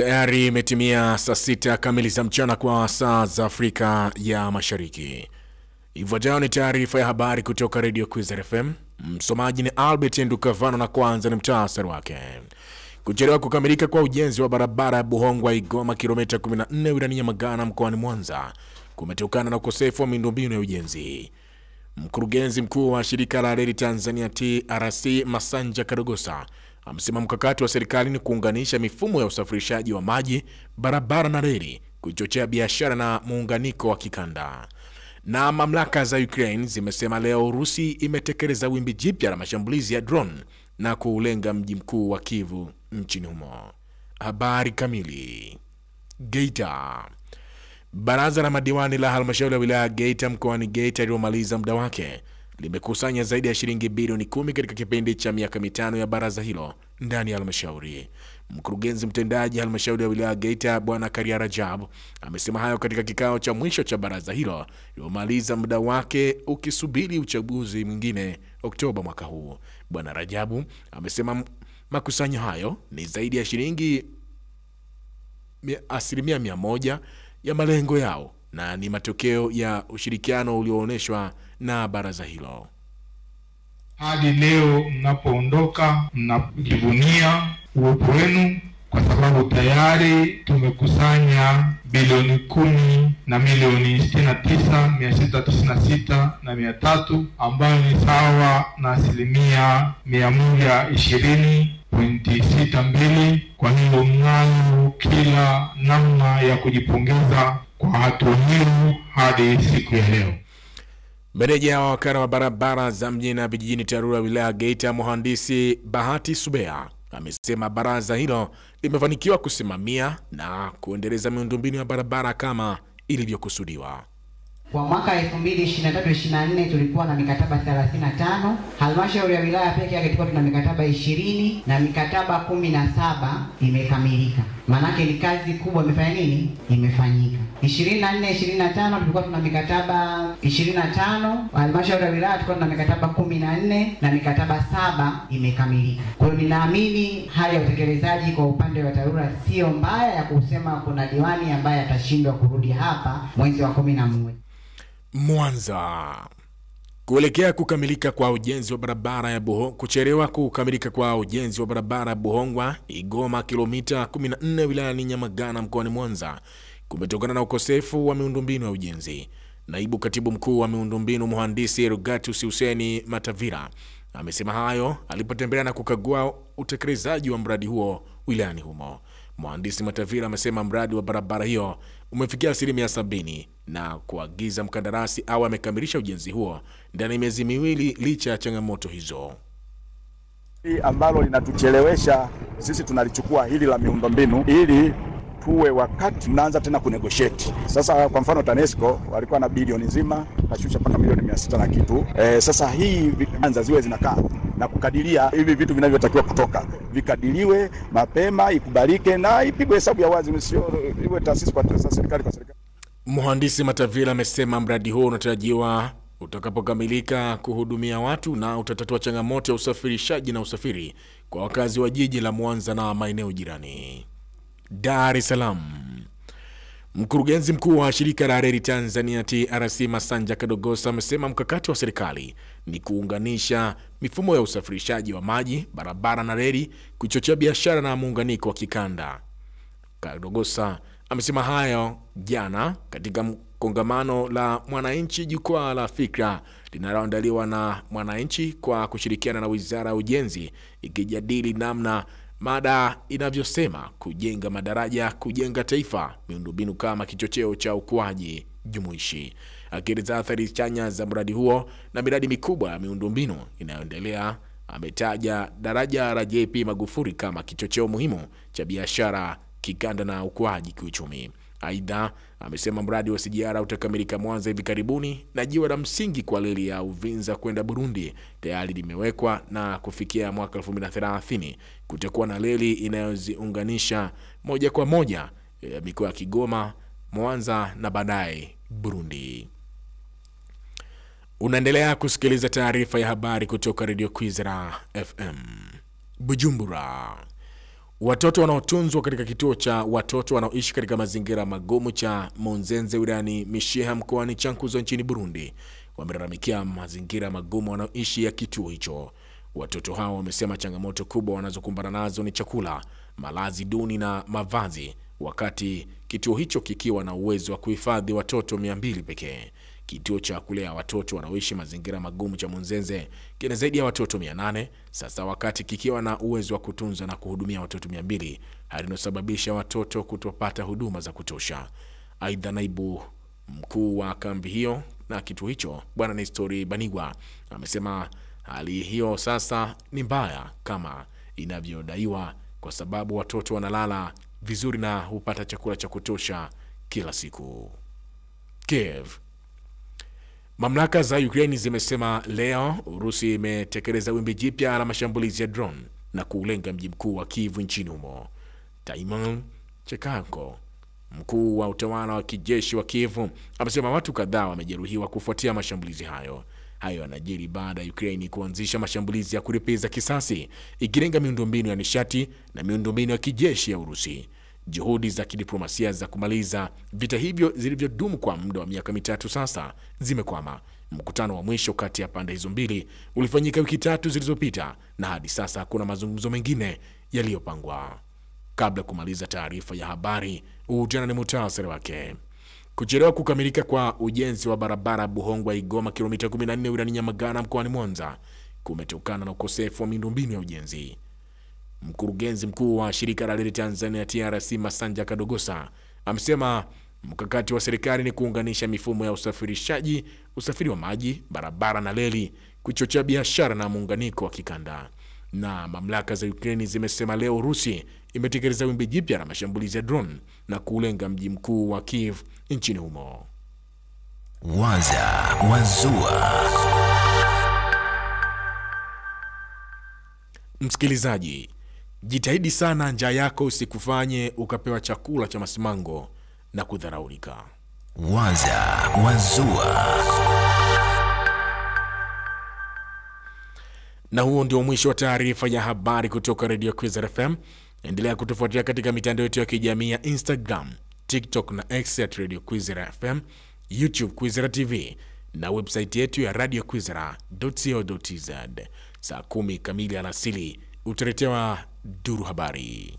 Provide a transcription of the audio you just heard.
Tayari imetimia saa 6 kamili za mchana kwa saa za Afrika ya Mashariki. Ifuatayo ni taarifa ya habari kutoka Radio Kwizera FM. Msomaji ni Albert Ndukavano na kwanza ni muhtasari wake. Kuchelewa kukamilika kwa ujenzi wa barabara ya Buhongwa Igoma kilomita 14 wilayani Nyamagana mkoani Mwanza kumetokana na ukosefu wa miundombinu ya ujenzi. Mkurugenzi mkuu wa shirika la reli Tanzania TRC Masanja Kadogosa amesema mkakati wa serikali ni kuunganisha mifumo ya usafirishaji wa maji, barabara na reli kuchochea biashara na muunganiko wa kikanda. Na mamlaka za Ukraine zimesema leo Urusi imetekeleza wimbi jipya la mashambulizi ya drone na kuulenga mji mkuu wa Kyiv nchini humo. Habari kamili. Geita. Baraza la madiwani la halmashauri ya wilaya Geita mkoani Geita lililomaliza muda wake limekusanya zaidi ya shilingi bilioni 10 katika kipindi cha miaka 5 ya baraza hilo ndani ya halmashauri. Mkurugenzi mtendaji halmashauri ya wilaya Geita Bwana Karia Rajab amesema hayo katika kikao cha mwisho cha baraza hilo lililomaliza muda wake ukisubiri uchaguzi mwingine Oktoba mwaka huu. Bwana Rajabu amesema makusanyo hayo ni zaidi ya shilingi 100% ya malengo yao na ni matokeo ya ushirikiano ulioonyeshwa na baraza hilo. Hadi leo mnapoondoka mnajivunia uwepo wenu kwa sababu tayari tumekusanya bilioni 10 na milioni 69,696,300 ambayo ni sawa na 120.62. Kwa hiyo mnayo kila namna ya kujipongeza kwa hatua hiyo hadi siku ya leo. Meneja wa wakala wa barabara za mjini na vijijini TARURA wilaya Geita Mhandisi Bahati Subea amesema baraza hilo limefanikiwa kusimamia na kuendeleza miundombinu ya barabara kama ilivyokusudiwa. Kwa mwaka 2023-24 tulikuwa na mikataba 35, halmashauri ya wilaya pekee yake tulikuwa tuna mikataba 20 na mikataba 17 imekamilika. Manake ni kazi kubwa imefanya nini? Imefanyika. 24-25 tulikuwa tuna mikataba 25, halmashauri ya wilaya tulikuwa tuna mikataba 14 na mikataba 7 imekamilika. Kwa hiyo ninaamini hali ya utekelezaji kwa upande wa TARURA sio mbaya ya kusema kuna diwani ambaye atashindwa kurudi hapa mwezi wa 11. Mwanza. Kuelekea kukamilika kwa ujenzi wa barabara ya kuchelewa kukamilika kwa ujenzi wa barabara ya Buhongwa Igoma kilomita 14 wilayani Nyamagana mkoani Mwanza kumetokana na ukosefu wa miundombinu ya ujenzi. Naibu katibu mkuu wa miundombinu Mhandisi Rogatus Hussein Matavira amesema hayo alipotembelea na kukagua utekelezaji wa mradi huo wilayani humo. Mhandisi Matavira amesema mradi wa barabara hiyo umefikia 70% na kuagiza mkandarasi au amekamilisha ujenzi huo ndani ya miezi miwili licha ya changamoto hizo. Ambalo linatuchelewesha sisi tunalichukua hili la miundombinu ili tuwe wakati tunaanza tena kunegotiate. Sasa kwa mfano TANESCO walikuwa na bilioni nzima kashusha mpaka milioni 600 na kitu. Sasa hii anza ziwe zinakaa na kukadiria hivi vitu vinavyotakiwa kutoka vikadiliwe mapema, ikubalike na ipigwe hesabu ya wazi, sio iwe taasisi kwa serikali kwa serikali. Mhandisi Matavila amesema mradi huo unatarajiwa utakapokamilika kuhudumia watu na utatatua changamoto ya usafirishaji na usafiri kwa wakazi wa jiji la Mwanza na maeneo jirani. Dar es Salaam. Mkurugenzi mkuu wa shirika la reli Tanzania TRC Masanja Kadogosa amesema mkakati wa serikali ni kuunganisha mifumo ya usafirishaji wa maji, barabara na reli kuchochea biashara na muunganiko wa kikanda. Kadogosa amesema hayo jana katika kongamano la Mwananchi jukwaa la fikra linaloandaliwa na Mwananchi kwa kushirikiana na Wizara ya Ujenzi ikijadili namna mada inavyosema kujenga madaraja, kujenga taifa, miundombinu kama kichocheo cha ukuaji jumuishi. Akieleza athari chanya za mradi huo na miradi mikubwa ya miundombinu inayoendelea, ametaja daraja la JP Magufuli kama kichocheo muhimu cha biashara, kikanda na ukuaji kiuchumi. Aidha, amesema mradi wa SGR utakamilika Mwanza hivi karibuni na jiwe la msingi kwa reli ya Uvinza kwenda Burundi tayari limewekwa na kufikia mwaka 2030 kutakuwa na reli inayoziunganisha moja kwa moja mikoa ya Kigoma, Mwanza na baadaye Burundi. Unaendelea kusikiliza taarifa ya habari kutoka Radio Kwizera FM. Bujumbura. Watoto wanaotunzwa katika kituo cha watoto wanaoishi katika mazingira magumu cha Munzenze wilayani Mishiha mkoani Chankuzo nchini Burundi wamelalamikia mazingira magumu wanaoishi ya kituo hicho. Watoto hao wamesema changamoto kubwa wanazokumbana nazo ni chakula, malazi duni na mavazi, wakati kituo hicho kikiwa na uwezo wa kuhifadhi watoto 200 pekee. Kituo cha kulea watoto wanaoishi mazingira magumu cha Munzenze kina zaidi ya watoto 800 sasa, wakati kikiwa na uwezo wa kutunza na kuhudumia watoto 200, hali inayosababisha watoto kutopata huduma za kutosha. Aidha, naibu mkuu wa kambi hiyo na kituo hicho Bwana Nestori Banigwa amesema hali hiyo sasa ni mbaya kama inavyodaiwa, kwa sababu watoto wanalala vizuri na hupata chakula cha kutosha kila siku. Kiev. Mamlaka za Ukraine zimesema leo Urusi imetekeleza wimbi jipya la mashambulizi ya drone na kulenga mji mkuu wa Kiev nchini humo. Taimon Chekanko, mkuu wa utawala wa kijeshi wa Kiev, amesema watu kadhaa wamejeruhiwa kufuatia mashambulizi hayo. Hayo yanajiri baada ya Ukraine kuanzisha mashambulizi ya kulipiza kisasi ikilenga miundombinu ya nishati na miundombinu ya kijeshi ya Urusi. Juhudi za kidiplomasia za kumaliza vita hivyo zilivyodumu kwa muda wa miaka 3 sasa zimekwama. Mkutano wa mwisho kati ya pande hizo mbili ulifanyika wiki 3 zilizopita na hadi sasa hakuna mazungumzo mengine yaliyopangwa. Kabla kumaliza taarifa ya habari, ujana ni muhtasari wake. Kuchelewa kukamilika kwa ujenzi wa barabara Buhongwa Igoma kilomita 14 wilayani Nyamagana mkoani Mwanza kumetokana na ukosefu wa miundombinu ya ujenzi. Mkurugenzi mkuu wa shirika la reli Tanzania TRC Masanja Kadogosa amesema mkakati wa serikali ni kuunganisha mifumo ya usafirishaji, usafiri wa maji, barabara na reli, kuchochea biashara na muunganiko wa kikanda. Na mamlaka za Ukraine zimesema leo Urusi imetekeleza wimbi jipya la mashambulizi ya drone na kulenga mji mkuu wa Kiev nchini humo. Waza Wazua. Msikilizaji, jitahidi sana njaa yako usikufanye ukapewa chakula cha masimango na kudharaulika. Waza Wazua. Na huo ndio mwisho wa taarifa ya habari kutoka Radio Kwizera FM. Endelea kutufuatia katika mitandao yetu ya kijamii ya Instagram, TikTok na X at Radio Kwizera FM, YouTube Kwizera TV na website yetu ya radiokwizera.co.tz. Saa 10 kamili alasiri utaletewa duru habari.